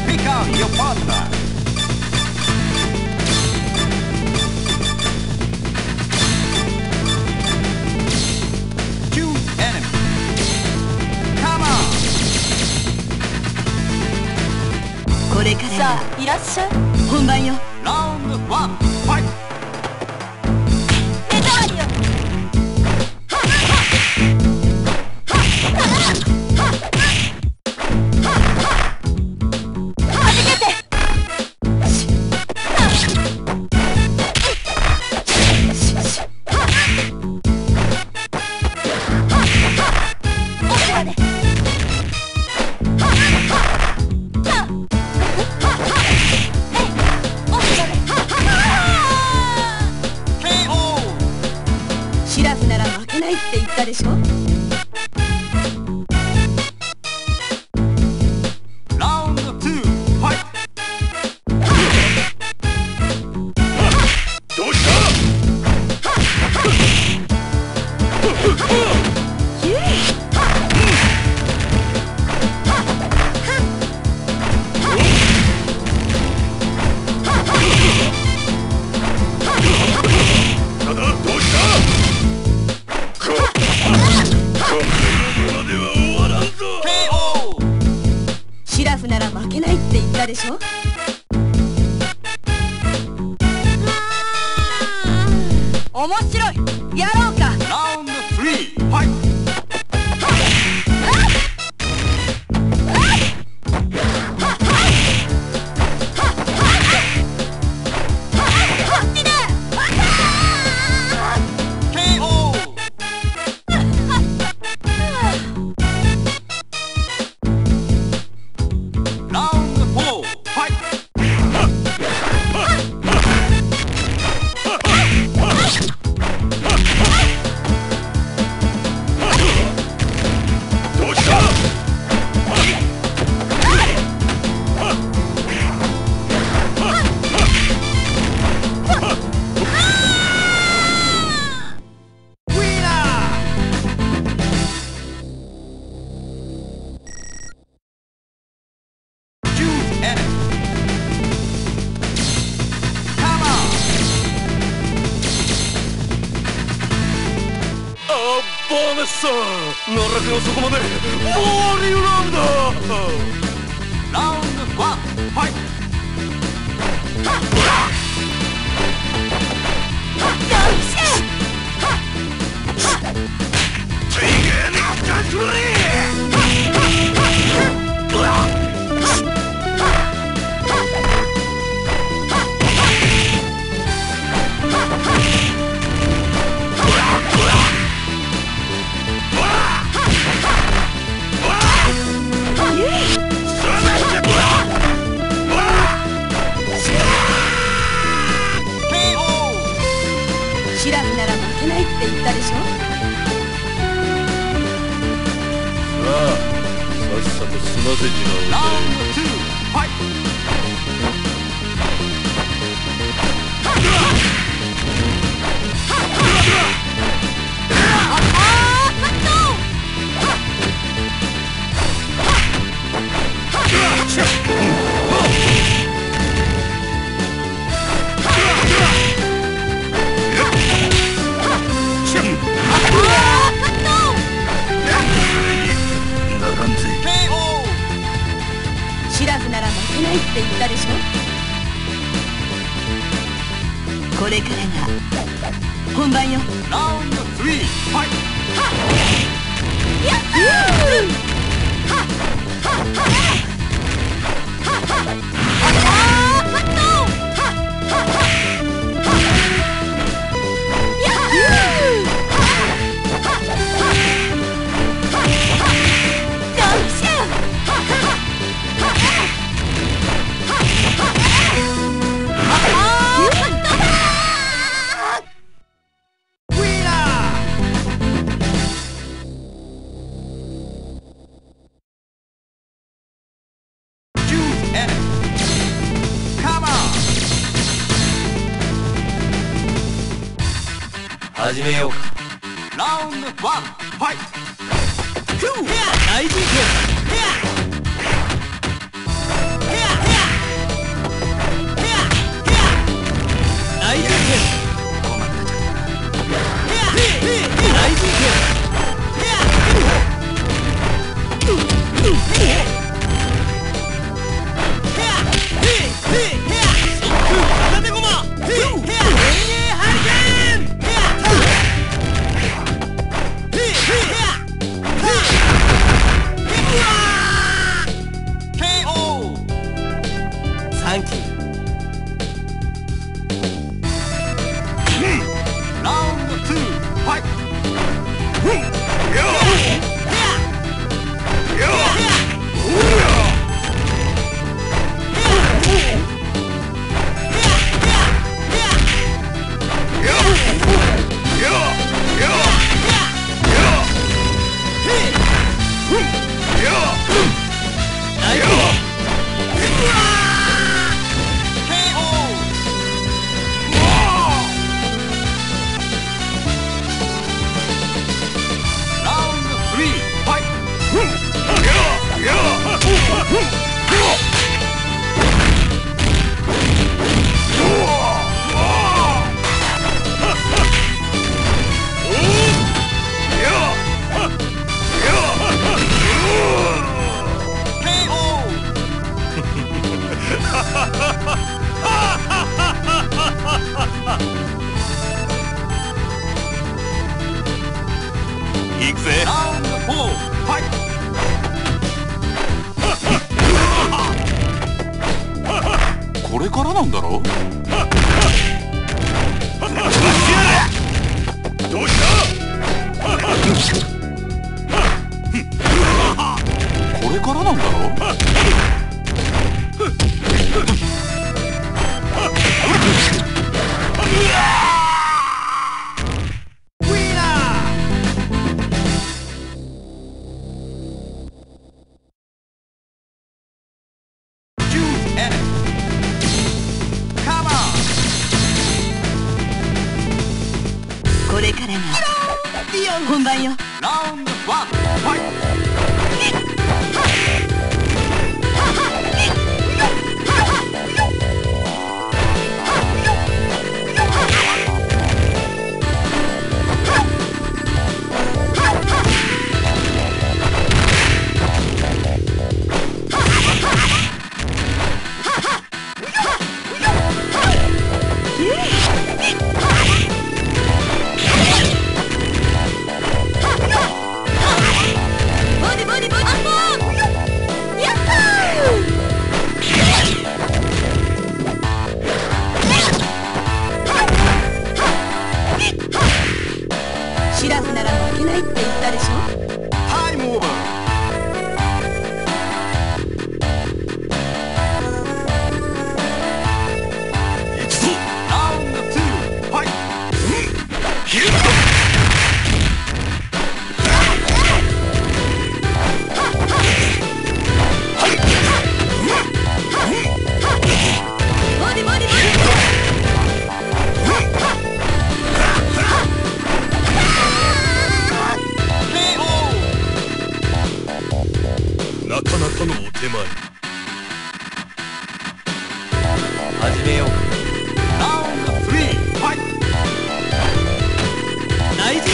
Pick out your partner. Choose enemy. Come on. これからさあいらっしゃい。本番よ。 Round 1 fight. 目障りよ。シラフなら負けないって言ったでしょ。 Round 2 fight. どうしたただどうしたここまでは終わらんぞ KO. シラフなら負けないって言ったでしょ。面白い。やろうか。 Round 3 fight. こっちだ。 KO. Round 4 fight. どうしたバーネッサー奈落の底までボーリュランだ Round 1 fight. 手芸にかくれシラフなら負けないって言ったでしょ。さっさと済ませちまおう Round 2 fight. ならんぜ KO. シラフなら負けないって言ったでしょ。これからが本番よ。 Round 3 fight. 始めようか。ラウンド1ファイト。大人気4 ファイト。これからなんだろ。どうした。これからなんだろ。これからが本番よ。ラウンド1ファイト。シラフなら負けないって言ったでしょ。タイムオーバー。行くぞ。ラウンド2ファイト。ヒット。なかなかのお手前。始めよう。ラウンド3ファイト。内陣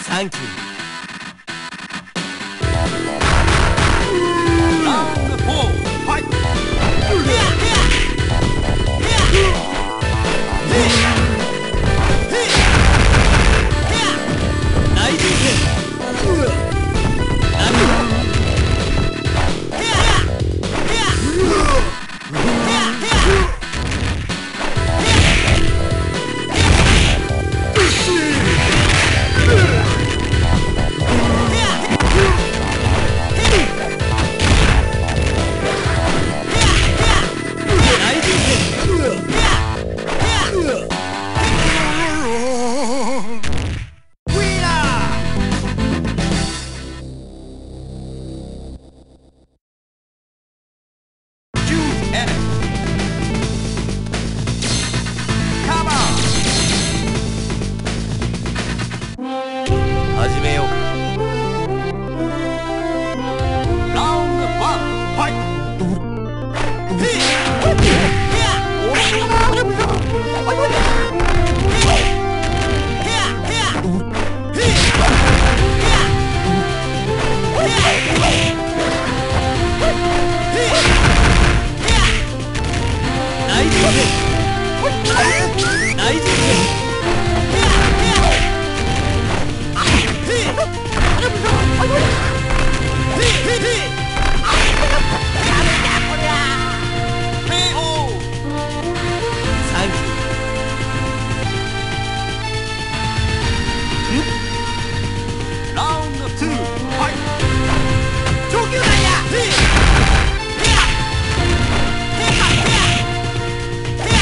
サンキュー。ラウンド4ファイト。内陣始めようか。ラウンド1ファイト。こ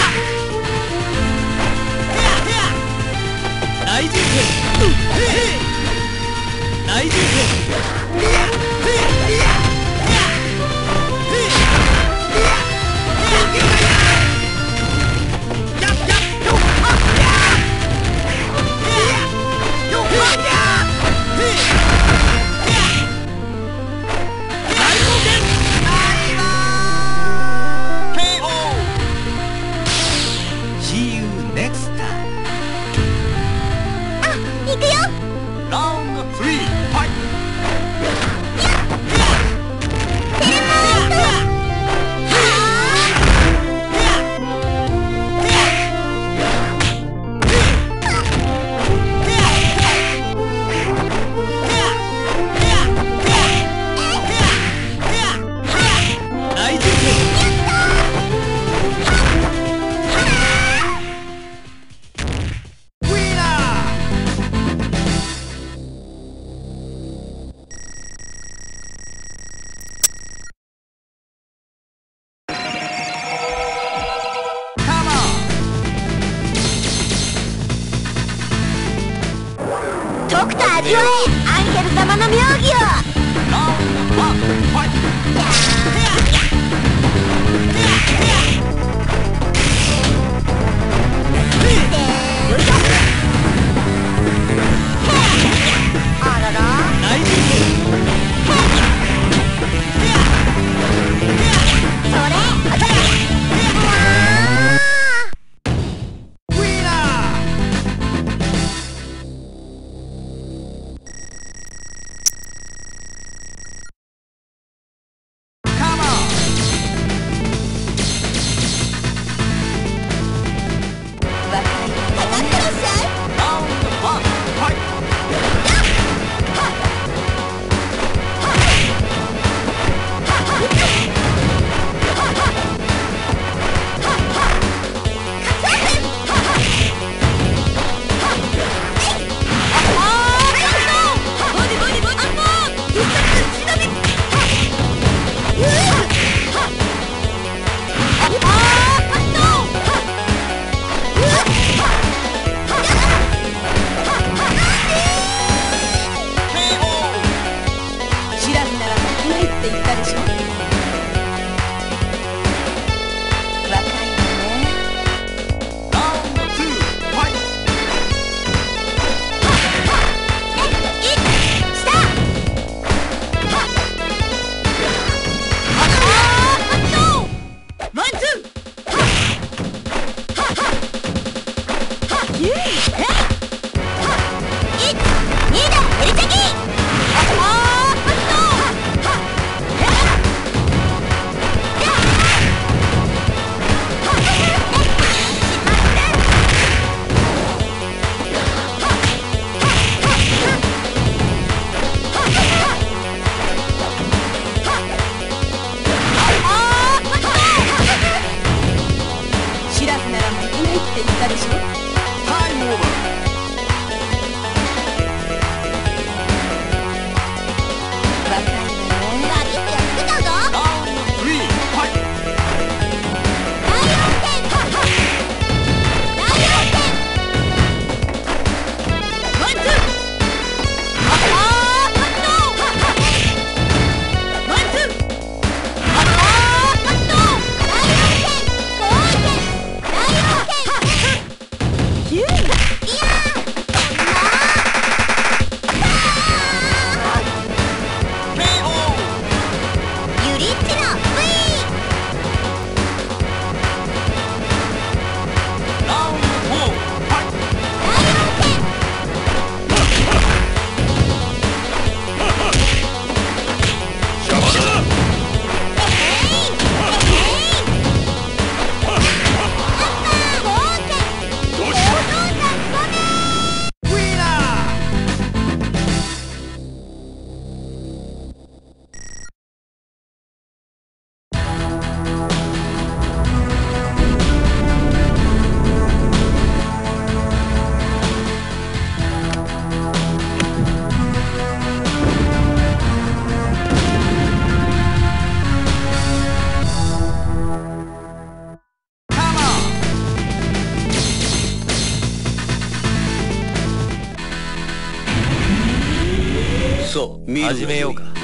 る始めようか。我が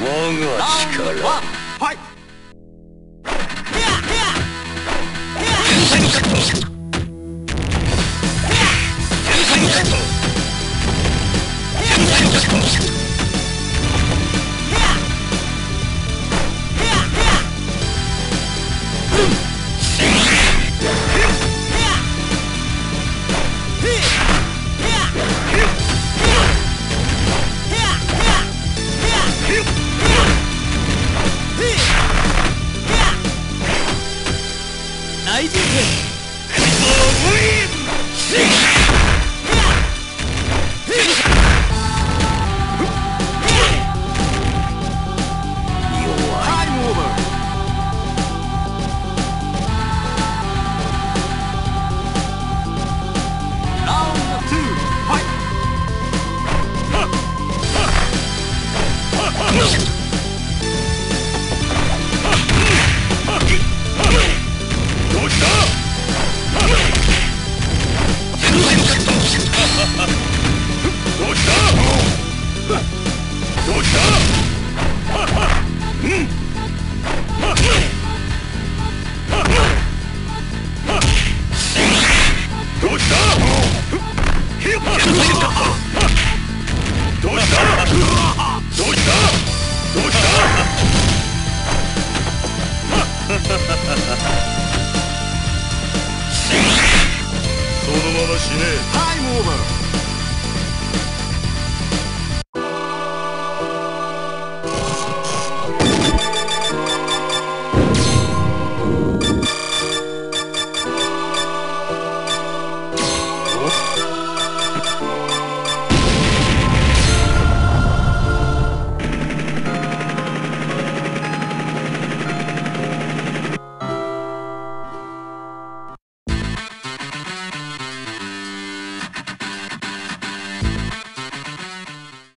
Round 力 1. Fight. 天才のカット天才のカット天才のカット内陣拳。Time over. Round 2. Fight. どうした天才のカットどうしたどうしたどうした天才のカットどうしたどうしたどうしたそのまま死ねTime over.